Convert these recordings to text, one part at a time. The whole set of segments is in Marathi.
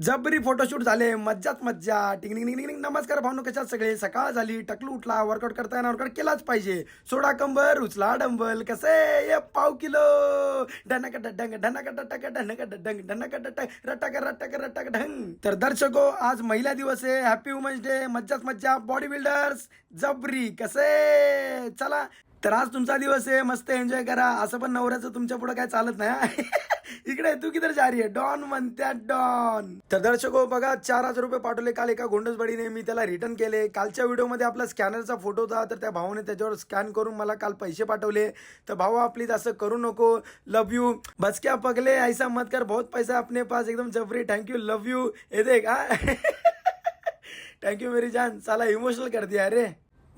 जबरी फोटोशूट झाले, मज्जाच मज्जा. टिंग टिंग टिंग टिंग. नमस्कार भावनो, कशात सगळे? सकाळ झाली, टकलू उठला, वर्कआउट करताना वर्कआउट केलाच पाहिजे. सोडा कंबर, उचला डंबल. कसे ये पाव किलो. ढनक डंग ढनक डटक ढनक डंग ढनक डटक रटक रटक रटक ढंग. तर दर्शको, आज महिला दिवस आहे. Happy women's day. मज्जाच मज्जा. बॉडी बिल्डर्स जबरी कसे. चला, तर आज तुमचा दिवस आहे, मस्त एन्जॉय करा. असं पण नवऱ्याचं तुमच्या पुढे काय चालत नाही हा. इकडे तू किधर जा रही है डॉन म्हणत्या डॉन. तर दर्शको बघा, 4,000 रुपये पाठवले काल एका गोंडसबडीने. मी त्याला रिटर्न केले. कालच्या व्हिडिओमध्ये आपला स्कॅनरचा फोटो होता, तर त्या भावाने त्याच्यावर स्कॅन करून मला काल पैसे पाठवले. तर भावा प्लीज असं करू नको. लव यू. बस क्या पगले, ऐसा मत कर, बहुत पैसा अपने पास. एकदम जबरी. Thank you, love you. हे देख हा. थँक्यू मेरी जान. चला, इमोशनल कर दिया रे.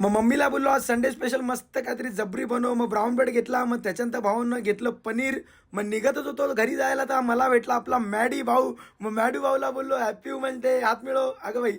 मग मम्मीला बोललो आज संडे स्पेशल मस्त काहीतरी जबरी बनव. मग ब्राऊन ब्रेड घेतला. मग त्याच्यानंतर भाऊनं घेतलं पनीर. मग निघतच होतो घरी जायला, तर मला भेटला आपला मॅडी भाऊ. मग मॅडी भाऊला बोललो हॅपी वुमन्स डे, हात मिळव. अगं बाई.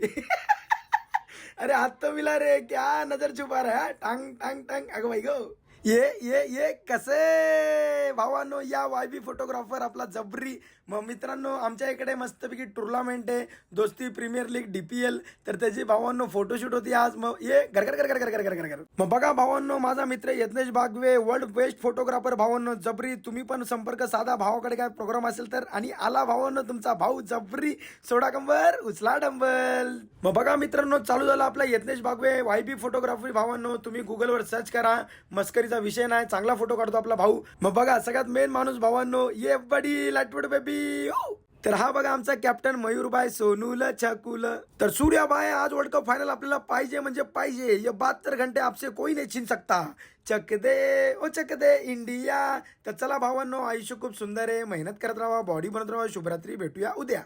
अरे हात तो मिला रे, क्या नजर छुपा रहा. टांग टांग टांग. अगं बाई गो. ये कसे भावांनो, या वायबी फोटोग्राफर आपला जबरी. मग मित्रांनो, आमच्या इकडे मस्तपैकी टुर्नामेंट आहे, दोस्ती प्रीमियर लीग DPL. तर त्याची भावांनो फोटोशूट होती आज. मग ये घर घर घर घर घर घर घर घर. मग बघा भावांनो, माझा मित्र यत्नेश बागवे, वर्ल्ड बेस्ट फोटोग्राफर. भावांनो जबरी, तुम्ही पण संपर्क साधा भावाकडे काय प्रोग्राम असेल तर. आणि आला भावांनो तुमचा भाऊ जबरी. सोडा कंबर, उचला डंबल. मग बघा मित्रांनो, चालू झाला आपला यत्नेश बागवे वायबी फोटोग्राफी. भावांनो तुम्ही गुगलवर सर्च करा, मस्करीचा विषय नाही, चांगला फोटो काढतो आपला भाऊ. मग बघा, सगळ्यात मेन माणूस भावांनो, ये बडी लाटवड बेबी. तर हा बघा आमचा कॅप्टन मयूरभाई सोनूल छकुल. तर सूर्याभाई, आज वर्ल्ड कप फायनल आपल्याला पाहिजे म्हणजे पाहिजे. ये 72 घंटे आपसे कोई नहीं छीन सकता. चक दे ओ चक दे इंडिया. तर चला भावांनो, आयुष्य खूप सुंदर आहे, मेहनत करत राहा, बॉडी बनत राहा. शुभरात्री, भेटूया उद्या.